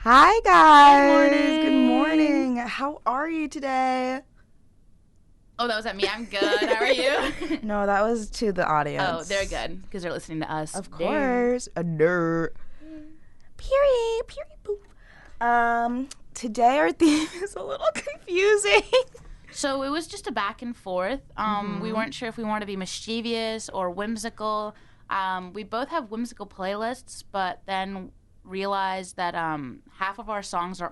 Hi, guys. Good morning. How are you today? Oh, that was at me. I'm good. How are you? No, that was to the audience. Oh, they're good because they're listening to us. Of course. A nerd. Period. Boop. Today our theme is a little confusing. So it was just a back and forth. We weren't sure if we wanted to be mischievous or whimsical. We both have whimsical playlists, but then realized that half of our songs are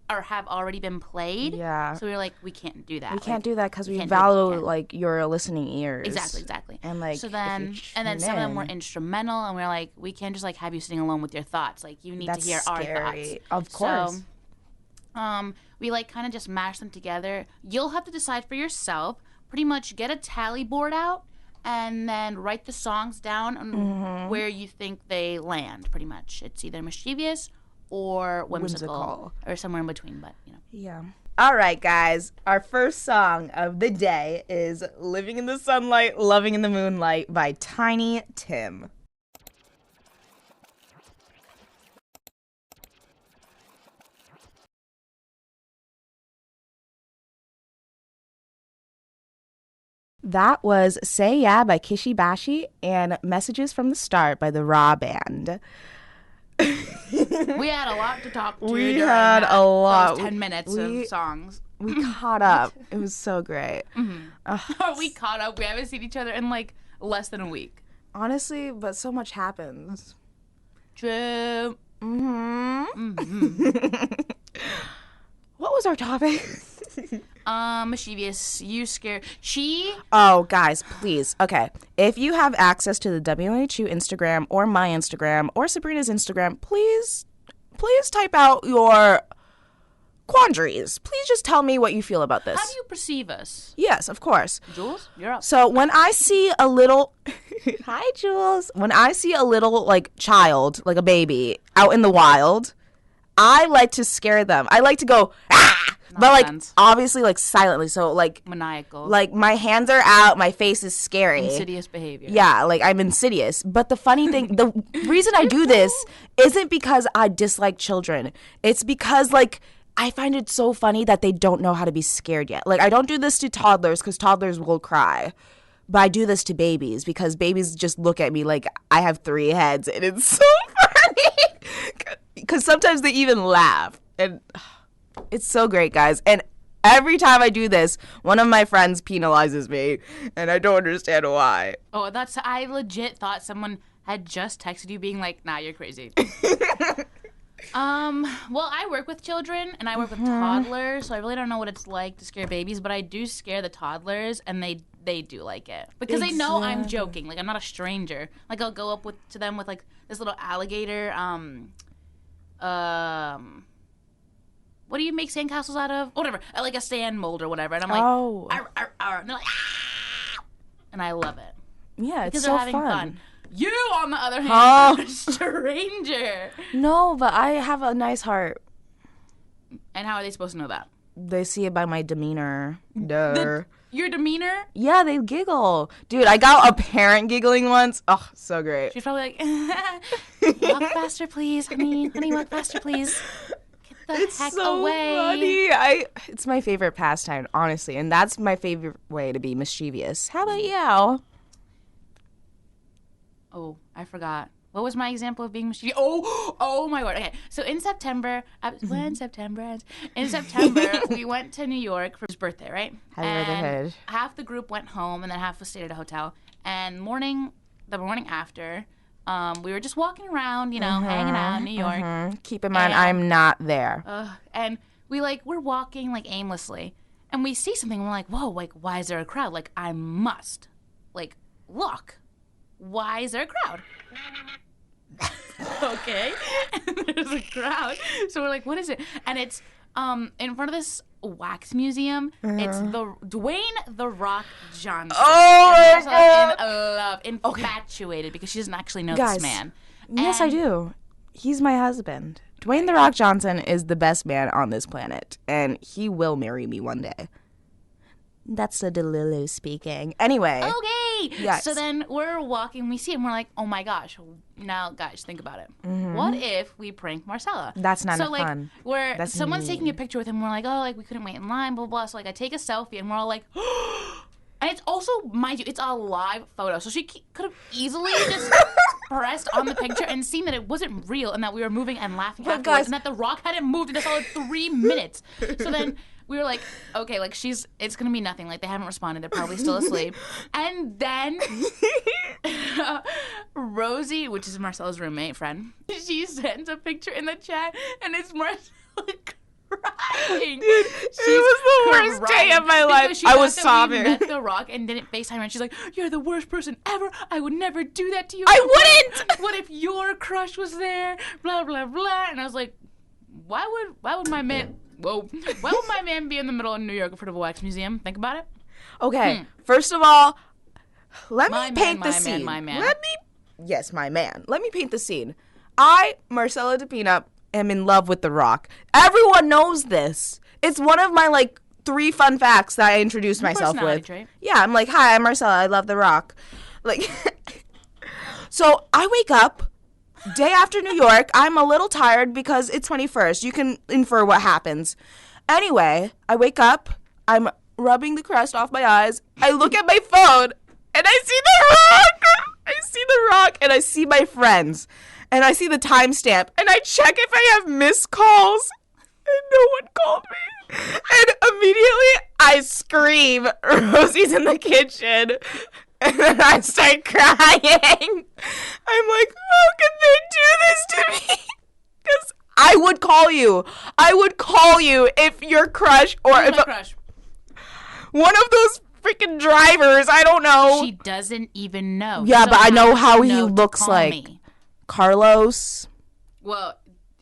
have already been played. Yeah. So we were like, we can't do that. We can't do that because we value your listening ears. Exactly. And like, so then, some of them were instrumental, and we are like, we can't just like have you sitting alone with your thoughts. Like, you need to hear our thoughts. Of course. So, we like kind of just mash them together. You'll have to decide for yourself. Pretty much get a tally board out and then write the songs down on where you think they land. Pretty much, it's either mischievous or whimsical or somewhere in between. But Yeah. All right, guys. Our first song of the day is "Living in the Sunlight, Loving in the Moonlight" by Tiny Tim. That was Say Yeah by Kishi Bashi and Messages from the Start by the Raw Band. we had a lot to talk to. We had a lot. 10 minutes of songs. We caught up. It was so great. We caught up. We haven't seen each other in like less than a week. Honestly, but so much happens. True. What was our topic? Mischievous. You scared. Oh, guys, please. Okay. If you have access to the WNHU Instagram or my Instagram or Sabrina's Instagram, please type out your quandaries. Please just tell me what you feel about this. How do you perceive us? Yes, of course. Jules, you're up. So when I see a little... Hi, Jules. When I see a little, child, like a baby, out in the wild, I like to scare them. I like to go, ah! But, obviously, silently. So, maniacal. My hands are out. My face is scary. Insidious behavior. Yeah, I'm insidious. But the funny thing, the reason I do this isn't because I dislike children. It's because, I find it so funny that they don't know how to be scared yet. I don't do this to toddlers because toddlers will cry. But I do this to babies because babies just look at me like I have 3 heads. And it's so funny. Because sometimes they even laugh. And... it's so great, guys. And every time I do this, one of my friends penalizes me, and I don't understand why. Oh, I legit thought someone had just texted you being like, nah, you're crazy. Well, I work with children, and I work with toddlers, so I really don't know what it's like to scare babies, but I do scare the toddlers, and they do like it. Because they know I'm joking. I'm not a stranger. I'll go up to them with, this little alligator, what do you make sandcastles out of? Whatever. Like a sand mold or whatever. And I'm like, arr, arr, arr. And they're like, ah! And I love it. Yeah, it's because so they're having fun. You, on the other hand, are a stranger. No, but I have a nice heart. And how are they supposed to know that? They see it by my demeanor. Duh. Your demeanor? Yeah, they giggle. Dude, I got a parent giggling once. Oh, so great. She's probably like, walk faster, please, honey. Honey, walk faster, please. It's so funny. It's my favorite pastime, honestly, and that's my favorite way to be mischievous. How about you? Oh, I forgot. What was my example of being mischievous? Oh my word. Okay, so in September, we went to New York for his birthday, right? And half the group went home, and then half stayed at a hotel. And the morning after. We were just walking around, hanging out in New York. Keep in mind, I'm not there. And we're walking, aimlessly. And we see something, and we're like, whoa, why is there a crowd? I must. Look. Why is there a crowd? Okay. And there's a crowd. So we're like, what is it? And it's in front of this wax museum. It's the Dwayne "The Rock" Johnson. Oh, my God. In love, infatuated because she doesn't actually know this man. Yes, I do. He's my husband. Dwayne "The Rock" Johnson is the best man on this planet, and he will marry me one day. That's the Delulu speaking. Anyway. Okay. wait. Yes. So then we're walking, we see it, and we're like, oh my gosh. Now, guys, think about it. What if we prank Marcella? That's not so, like, fun. Where someone's mean. taking a picture with him, we're like, oh, like, we couldn't wait in line, blah, blah, blah. So, like, I take a selfie, and we're all like, and it's also, mind you, it's a live photo. So she could have easily just pressed on the picture and seen that it wasn't real and that we were moving and laughing afterwards. Guys, and that The Rock hadn't moved in a solid 3 minutes. So then we were like, okay, like, it's going to be nothing. Like, they haven't responded. They're probably still asleep. And then Rosie, which is Marcella's roommate friend, she sends a picture in the chat, and it's Marcella crying. Dude, it was the worst day of my life. I was sobbing. Met The Rock and didn't FaceTime her, and she's like, "You're the worst person ever. I would never do that to you. I wouldn't. What if your crush was there? Blah blah blah." And I was like, "Why would my man? Whoa! Why would my man be in the middle of New York in front of a wax museum? Think about it." Okay, first of all, let me paint the My scene. man. Yes, my man. Let me paint the scene. I, Marcella DePina, am in love with The Rock. Everyone knows this. It's one of my, like, 3 fun facts that I introduced myself with. Trait. Yeah, I'm like, hi, I'm Marcella. I love The Rock. Like, so I wake up, day after New York. I'm a little tired because it's 21st. You can infer what happens. Anyway, I wake up. I'm rubbing the crust off my eyes. I look at my phone, and I see The Rock. I see The Rock, and I see my friends. And I see the timestamp, and I check if I have missed calls, and no one called me. And immediately, I scream, Rosie's in the kitchen, and then I start crying. I'm like, how can they do this to me? Because I would call you. I would call you if your crush, or if crush. One of those freaking drivers, I don't know. She doesn't even know. Yeah, but I know how he to looks call like. me. Carlos. Well,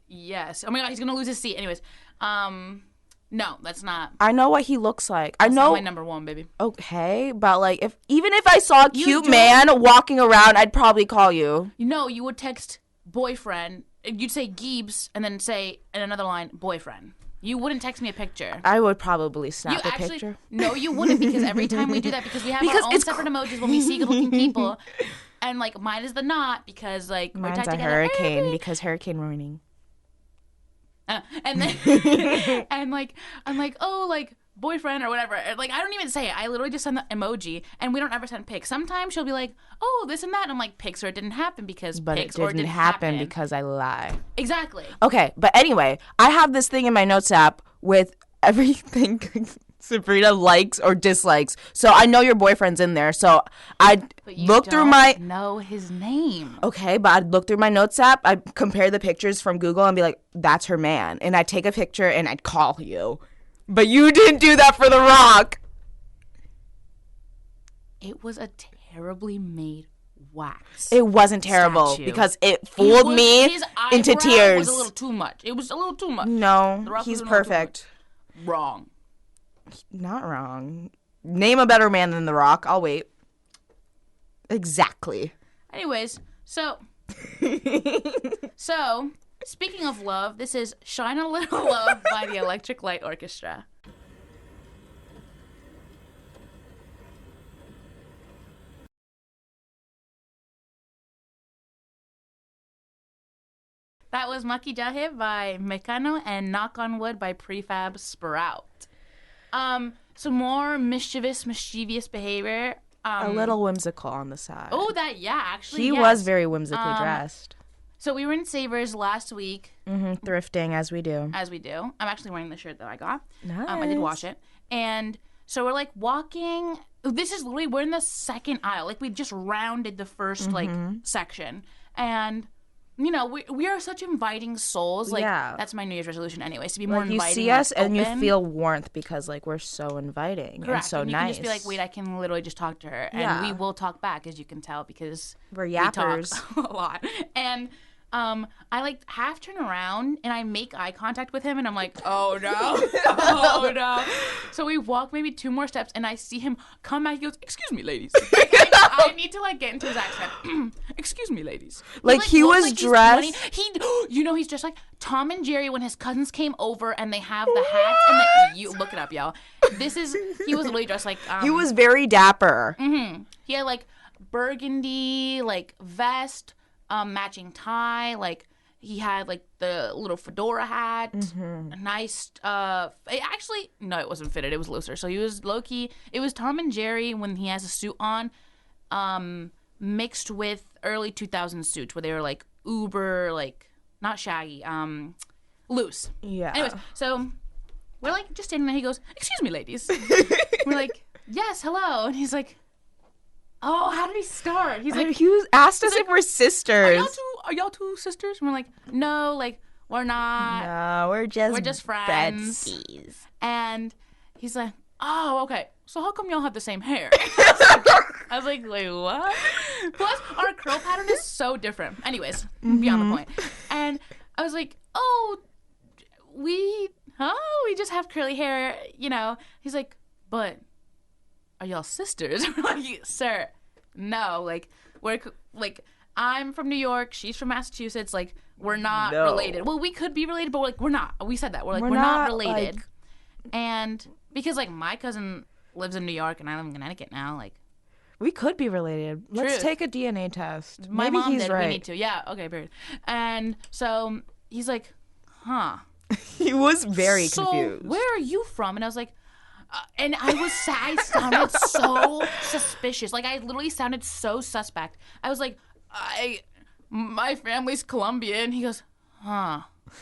yes. Oh my god, he's gonna lose his seat. Anyways, no, that's not. I know what he looks like. That's I know. not my number one, baby. Okay, but like, even if I saw a You cute don't- man walking around, I'd probably call you. You know, you would text boyfriend. You'd say Gibbs, and then say in another line boyfriend. You wouldn't text me a picture. I would probably snap You a actually, picture. No, you wouldn't, because every time we do that, because we have our own separate emojis when we see good-looking people, and like mine is the knot because like Mine's we're tied a together. hurricane because hurricane warning. And then and like I'm like, oh, like boyfriend or whatever. Like I don't even say it. I literally just send the emoji, and we don't ever send pics. Sometimes she'll be like, oh, this and that, and I'm like, pics or it didn't happen because But pics it or didn't happen because I lie. Exactly. Okay, but anyway, I have this thing in my notes app with everything Sabrina likes or dislikes. So I know your boyfriend's in there. So I'd look through my... know his name. Okay, but I'd look through my notes app. I'd compare the pictures from Google and be like, that's her man. And I'd take a picture and I'd call you. But you didn't do that for The Rock. It was a terribly made wax. It wasn't terrible statue. because it fooled me his into eyebrow tears. Was a little too much. It was a little too much. No, The Rock he's was a little too perfect. much. Wrong. Not wrong. Name a better man than The Rock. I'll wait. Exactly. Anyways, so speaking of love, this is Shine a Little Love by the Electric Light Orchestra. That was Maki Jahe by Mecano and Knock on Wood by Prefab Sprout. Some more mischievous behavior. A little whimsical on the side. Oh, actually, He yes. was very whimsically dressed. So we were in Savers last week. Thrifting, as we do. As we do. I'm actually wearing the shirt that I got. Nice. I did wash it. And so we're like walking. This is literally, we're in the second aisle. Like we just rounded the first like section. And, you know, we are such inviting souls. Like, Yeah. that's my New Year's resolution anyways, to be more Like, you inviting. see us like, and you open. feel warmth because, like, we're so inviting Correct. and so and you nice. can just be like, wait, I can literally just talk to her. And Yeah. we will talk back, as you can tell, because We're we yappers. talk a lot. And I like half turn around and I make eye contact with him and I'm like, oh no, oh no. So we walk maybe 2 more steps and I see him come back. He goes, excuse me, ladies. I need to like get into his accent. Excuse me, ladies. Like, he looks was like he's dressed- 20. You know, he's just like Tom and Jerry when his cousins came over and they have the hats and you look it up, y'all. He was literally dressed like He was very dapper. He had like burgundy like vest, matching tie, like he had like the little fedora hat, a nice actually no, it wasn't fitted, it was looser. So he was low key. It was Tom and Jerry when he has a suit on, mixed with early 2000s suits where they were like uber, like not shaggy, loose. Yeah. Anyways, so we're like just standing there. He goes, "Excuse me, ladies." We're like, "Yes, hello." And he's like, "Oh, how did he start?" He's like, he asked us if we're sisters. Are y'all two sisters? And we're like, "No, like we're not. No, we're just friends." besties. And he's like, "Oh, okay. So how come y'all have the same hair?" I was like, "Wait, what?" Plus, our curl pattern is so different. Anyways, beyond the point. And I was like, "Oh, we just have curly hair, you know." He's like, "But are y'all sisters?" I'm like, "Sir, no. Like, we're like, I'm from New York. She's from Massachusetts. Like, we're not related. Well, we could be related, but like, we're not. We said that. We're like, we're not related." Like... And because like my cousin lives in New York and I live in Connecticut now, like we could be related. Let's Truth. take a DNA test. My Maybe mom he's did. right. We need to. Yeah. Okay. Period. And so he's like, "Huh." He was very So confused. where are you from? And I was like, and I sounded so suspicious. Like I literally sounded so suspect. I was like, my family's Colombian. He goes, "Huh."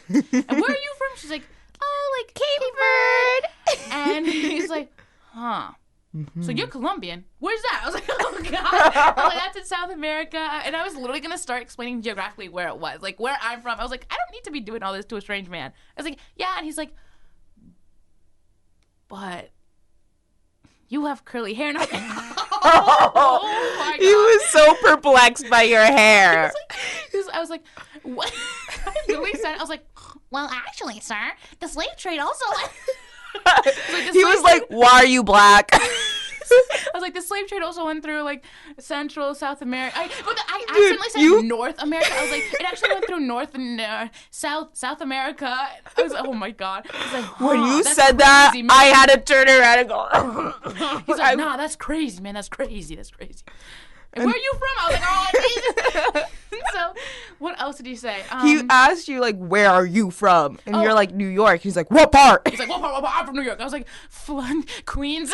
"And where are you from?" She's like, "Oh, like Cape Verde." And he's like, "Huh. So you're Colombian? Where's that?" I was like, "Oh God." I was like, "That's in South America." And I was literally gonna start explaining geographically where it was, like where I'm from. I was like, I don't need to be doing all this to a strange man. I was like, "Yeah," and he's like, "But you have curly hair." And I was like, oh my God. He was so perplexed by your hair. I was like, what? I literally said, I was like, "Well, actually, sir, the slave trade also." He was like, "Why are you black?" I was like, the slave trade also went through like Central, South America. I accidentally said North America. I was like, it actually went through North and South America. I was like, oh my God. I was like, huh, when you that's said that, crazy, man. I had to turn around and go. He's like, "Nah, that's crazy, man. That's crazy. That's crazy." And where are you from? I was like, "Oh, Jesus." So, what else did he say? He asked you, like, "Where are you from?" And you're like, "New York." He's like, "What part?" He's like, "What part? What part? I'm from New York." I was like, Queens.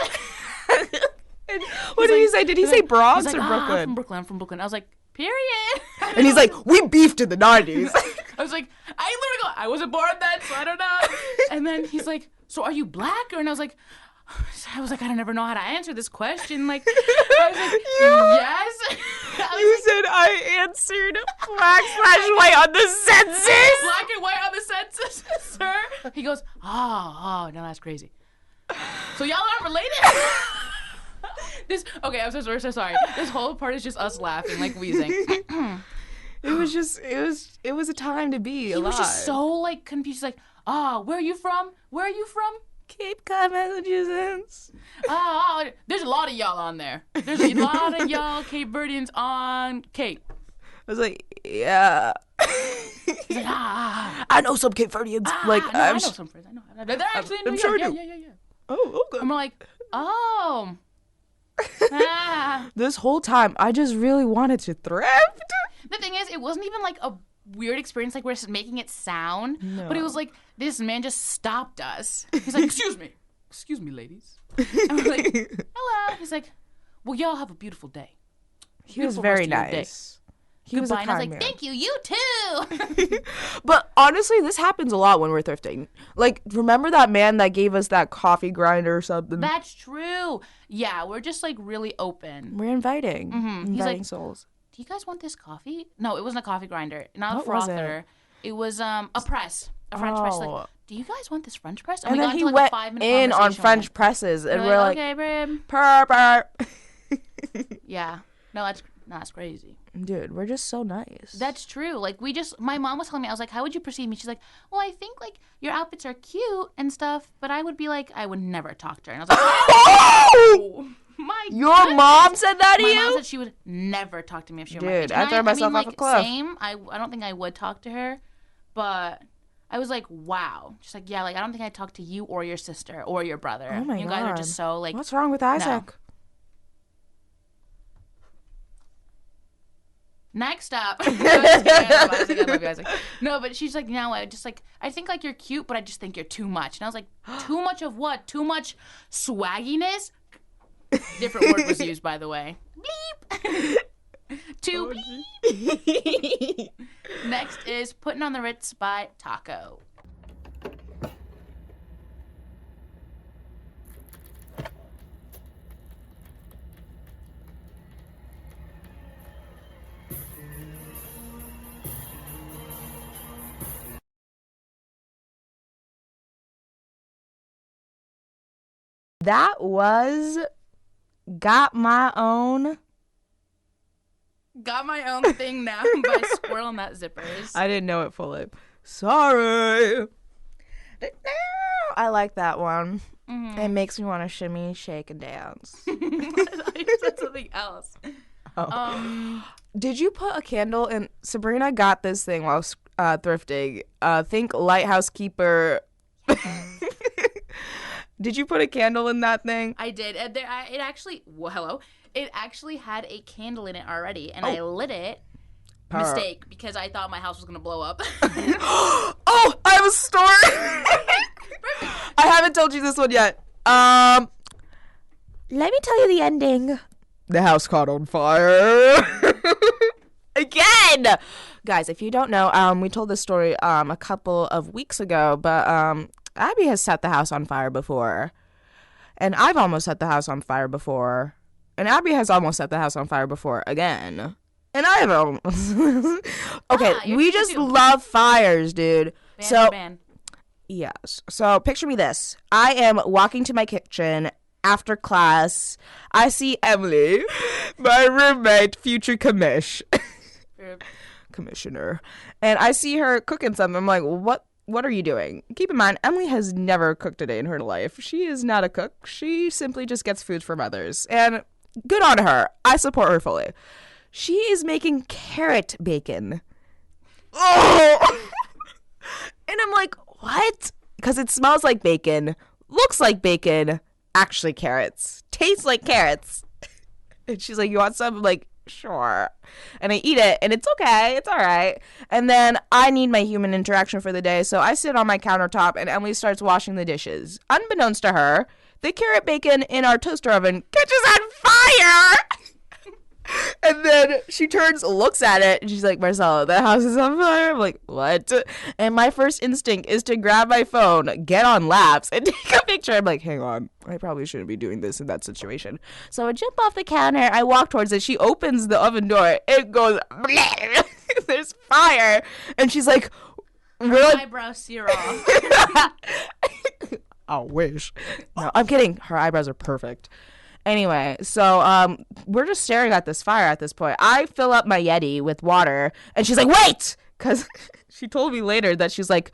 What did he say? Did he say Bronx like, or Brooklyn? I'm from Brooklyn. I was like, period. And he's like, "We beefed in the 90s. I was like, I wasn't born then, so I don't know. And then he's like, "So are you black?" And I was like, I don't ever know how to answer this question. Like, I was like, yes. You said I answered black/white on the census. Black and white on the census, sir. He goes, oh, no, that's crazy. So y'all aren't related? Okay, I'm so sorry. This whole part is just us laughing, like wheezing. It was a time to be alive. He was just so like confused. He's like, where are you from? Where are you from? Cape Cod, Massachusetts. There's a lot of y'all on there. There's a lot of y'all Cape Verdeans on Cape. I was like, yeah. He's like, I know some Cape Verdeans. I know some friends. I know. They're actually in New York. Sure Yeah. Oh, okay. And we're like, oh. This whole time, I just really wanted to thrift. The thing is, it wasn't even like a weird experience like we're just making it sound, but it was like this man just stopped us. He's like, excuse me, ladies. And we're like, hello. He's like, well, y'all have a beautiful day. He was very nice. He was a Goodbye. And I was kind like, man. thank you, you too. But honestly, this happens a lot when we're thrifting. Like, remember that man that gave us that coffee grinder or something? That's true. Yeah, we're just like really open. We're inviting. Mm-hmm. Inviting souls. Do you guys want this coffee? No, it wasn't a coffee grinder. Not What a was frother. It was a press. A French press. Like, do you guys want this French press? And we then got he into, went like, a 5-minute in on conversation French with him. presses. And we're like, okay, babe. Perp. Yeah. No, that's crazy. Dude, we're just so nice. That's true. Like, my mom was telling me, I was like, how would you perceive me? She's like, well, I think, like, your outfits are cute and stuff, but I would be like, I would never talk to her. And I was like, oh! Your mom said that to you? My mom said she would never talk to me if she were my age. Dude, I throw myself off a cliff. Same. I don't think I would talk to her, but I was like, wow. She's like, yeah, like, I don't think I'd talk to you or your sister or your brother. Oh, my God. You guys are just so, like... What's wrong with Isaac? Next up. I love you, Isaac. No, but she's like, no, I think like you're cute, but I just think you're too much. And I was like, too much of what? Too much swagginess? Different word was used, by the way. Bleep. Too bleep. Next is Putting on the Ritz by Taco. That was Got My Own Thing Now by Squirrel Nut Zippers. I didn't know it fully. Sorry. I like that one. Mm-hmm. It makes me want to shimmy, shake, and dance. I said something else. Oh. Did you put a candle in? Sabrina got this thing while thrifting. Think lighthouse keeper. Did you put a candle in that thing? I did. It actually had a candle in it already, and I lit it. Mistake, because I thought my house was going to blow up. Oh, I have a story. I haven't told you this one yet. Let me tell you the ending. The house caught on fire. Again! Guys, if you don't know, we told this story a couple of weeks ago, but Abby has set the house on fire before. And I've almost set the house on fire before. And Abby has almost set the house on fire before again. And I have almost. Okay, we just love fires, dude. Yes. So picture me this. I am walking to my kitchen after class. I see Emily, my roommate, future commissioner. And I see her cooking something. I'm like, what are you doing? Keep in mind, Emily has never cooked a day in her life. She is not a cook. She simply just gets food from others. And good on her. I support her fully. She is making carrot bacon. Oh! And I'm like, what? Because it smells like bacon, looks like bacon, actually carrots, tastes like carrots. And she's like, you want some? I'm like, sure. And I eat it, and it's okay. It's all right. And then I need my human interaction for the day, so I sit on my countertop, and Emily starts washing the dishes. Unbeknownst to her, the carrot bacon in our toaster oven catches on fire. And then she turns, looks at it, and she's like, Marcella, the house is on fire. I'm like, what? And my first instinct is to grab my phone, get on Laps, and take a picture. I'm like, hang on, I probably shouldn't be doing this in that situation. So I jump off the counter, I walk towards it, she opens the oven door, it goes, there's fire. And she's like, eyebrows sear off. I wish. No, I'm kidding. Her eyebrows are perfect. Anyway, so we're just staring at this fire at this point. I fill up my Yeti with water, and she's like, wait! Because she told me later that she's like,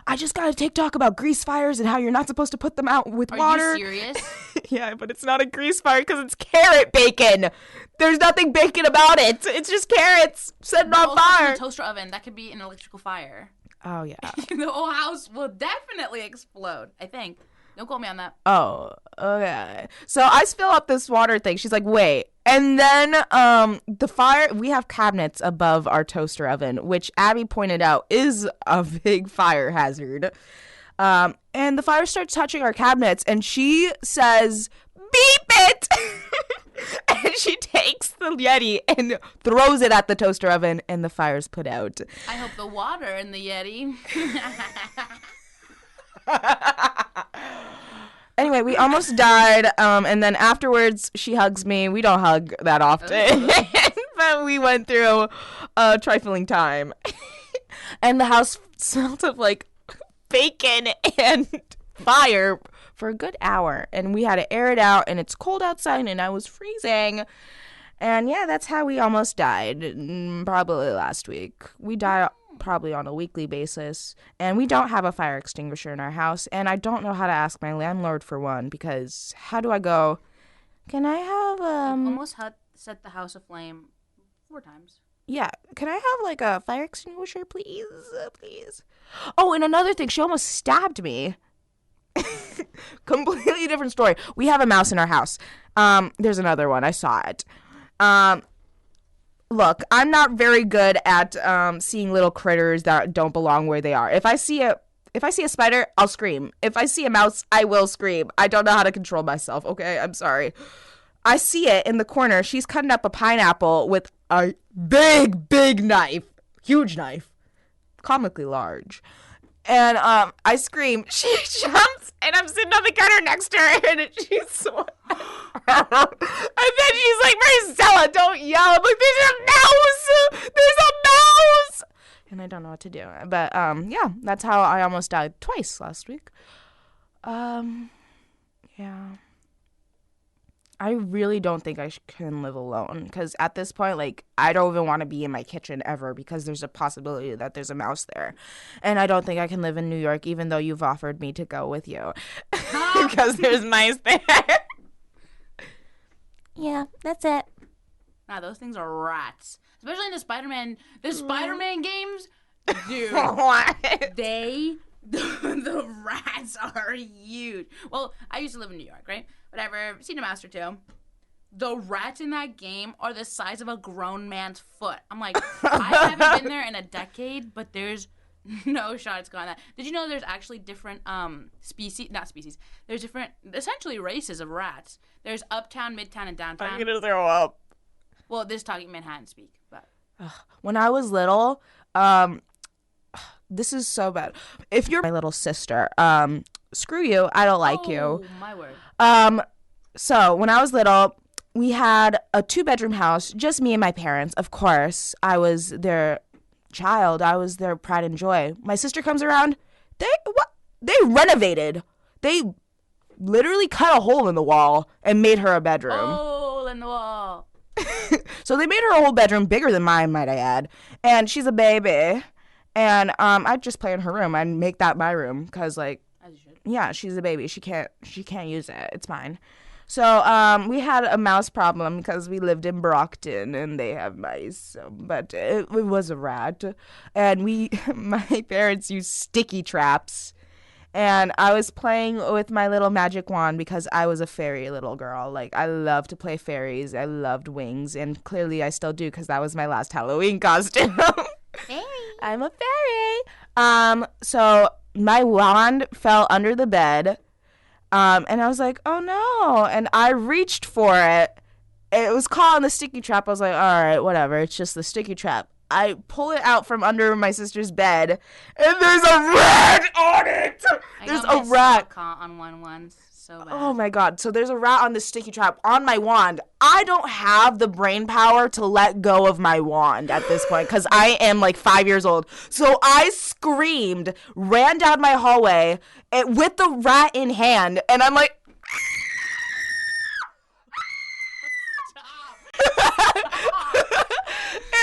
I just got a TikTok about grease fires and how you're not supposed to put them out with water. Are you serious? Yeah, but it's not a grease fire because it's carrot bacon. There's nothing bacon about it. It's just carrots setting on fire. In a toaster oven, that could be an electrical fire. Oh, yeah. The whole house will definitely explode, I think. Don't quote me on that. Oh, okay. So I fill up this water thing. She's like, wait. And then the fire, we have cabinets above our toaster oven, which Abby pointed out is a big fire hazard. And the fire starts touching our cabinets, and she says, beep it! And she takes the Yeti and throws it at the toaster oven, and the fire's put out. I hope the water in the Yeti. Anyway, we almost died, and then afterwards she hugs me. We don't hug that often, but we went through a trifling time. And the house smelled of like bacon and fire for a good hour, and we had to air it out, and it's cold outside and I was freezing. And yeah, that's how we almost died, probably last week. We die probably on a weekly basis, and we don't have a fire extinguisher in our house, and I don't know how to ask my landlord for one, because how do I go, can I have almost had set the house aflame 4 times. Yeah, can I have like a fire extinguisher, please? Please. Oh, and another thing, she almost stabbed me. Completely different story. We have a mouse in our house. There's another one. I saw it. look, I'm not very good at seeing little critters that don't belong where they are. If I see a spider, I'll scream. If I see a mouse, I will scream. I don't know how to control myself, okay? I'm sorry. I see it in the corner. She's cutting up a pineapple with a big knife. Huge knife. Comically large. And I scream. She jumps, and I'm sitting on the counter next to her, and she's so... and then she's like, Marcella, don't yell. I'm like, there's a mouse! There's a mouse! And I don't know what to do. But, yeah, that's how I almost died twice last week. Yeah. I really don't think I can live alone because at this point, like, I don't even want to be in my kitchen ever because there's a possibility that there's a mouse there. And I don't think I can live in New York even though you've offered me to go with you because there's mice there. Yeah, that's it. Nah, those things are rats. Especially in the Spider-Man games. Dude. What? The rats are huge. Well, I used to live in New York, right? Whatever, seen a mouse or two. The rats in that game are the size of a grown man's foot. I'm like, I haven't been there in a decade, but there's no shot it's gone that. Did you know there's actually different there's different, essentially races of rats. There's uptown, midtown, and downtown. I'm gonna throw up. Well, this is talking Manhattan speak, but. When I was little, this is so bad. If you're my little sister, screw you. I don't like you. Oh, my word. So when I was little, we had a 2-bedroom house, just me and my parents. Of course, I was their child. I was their pride and joy. My sister comes around. They renovated. They literally cut a hole in the wall and made her a bedroom. Hole in the wall. So they made her a whole bedroom bigger than mine, might I add. And she's a baby. And I'd just play in her room. I'd make that my room because, like, As you should. yeah, she's a baby. She can't use it. It's mine. So we had a mouse problem because we lived in Brockton and they have mice. But it was a rat. And my parents used sticky traps. And I was playing with my little magic wand because I was a fairy little girl. Like, I loved to play fairies. I loved wings. And clearly I still do because that was my last Halloween costume. Fairy. I'm a fairy. So my wand fell under the bed. And I was like, oh no. And I reached for it. It was caught in the sticky trap. I was like, all right, whatever. It's just the sticky trap. I pull it out from under my sister's bed, and there's a rat on it. There's a rat on one once. So bad. Oh my god. So there's a rat on the sticky trap on my wand. I don't have the brain power to let go of my wand at this point because I am like 5 years old. So I screamed, ran down my hallway with the rat in hand, and I'm like,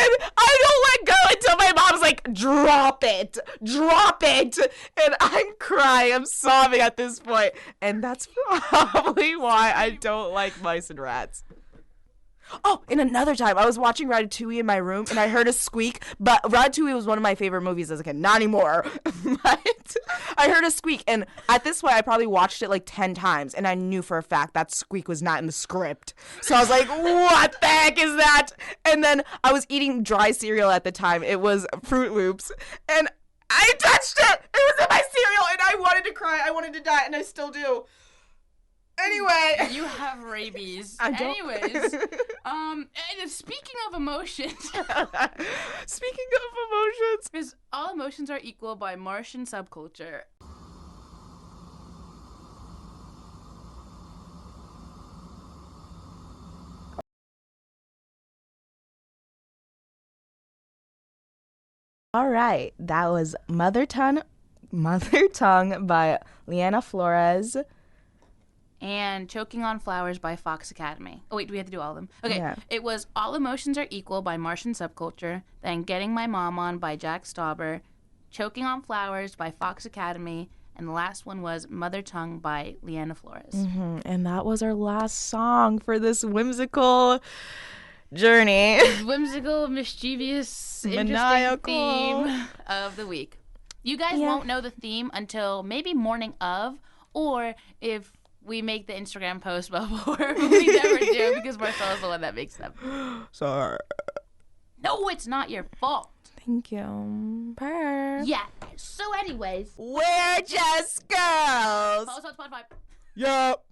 and I don't let go until my mom's like, drop it. And I'm crying. I'm sobbing at this point. And that's probably why I don't like mice and rats. Oh, and another time, I was watching Ratatouille in my room, and I heard a squeak, but Ratatouille was one of my favorite movies as a kid. Not anymore. But I heard a squeak, and at this point, I probably watched it like 10 times, and I knew for a fact that squeak was not in the script. So I was like, what the heck is that? And then I was eating dry cereal at the time. It was Fruit Loops, and I touched it! It was in my cereal, and I wanted to cry. I wanted to die, and I still do. Anyway. You have rabies. I don't. Anyways, and speaking of emotions. Speaking of emotions. Because All Emotions Are Equal by Martian Subculture. All right. That was Mother Tongue by Liana Flores. And Choking on Flowers by Fox Academy. Oh, wait, do we have to do all of them? Okay, Yeah. It was All Emotions Are Equal by Martian Subculture, then Getting My Mom On by Jack Stauber, Choking on Flowers by Fox Academy, and the last one was Mother Tongue by Liana Flores. Mm-hmm. And that was our last song for this whimsical journey. Whimsical, mischievous, Maniacal. interesting theme of the week. You guys won't know the theme until maybe morning of, or if we make the Instagram post before. We never do because Marcella's the one that makes them. Sorry. No, it's not your fault. Thank you. Purr. Yeah. So anyways. We're just girls. Follow us on Spotify. Yup.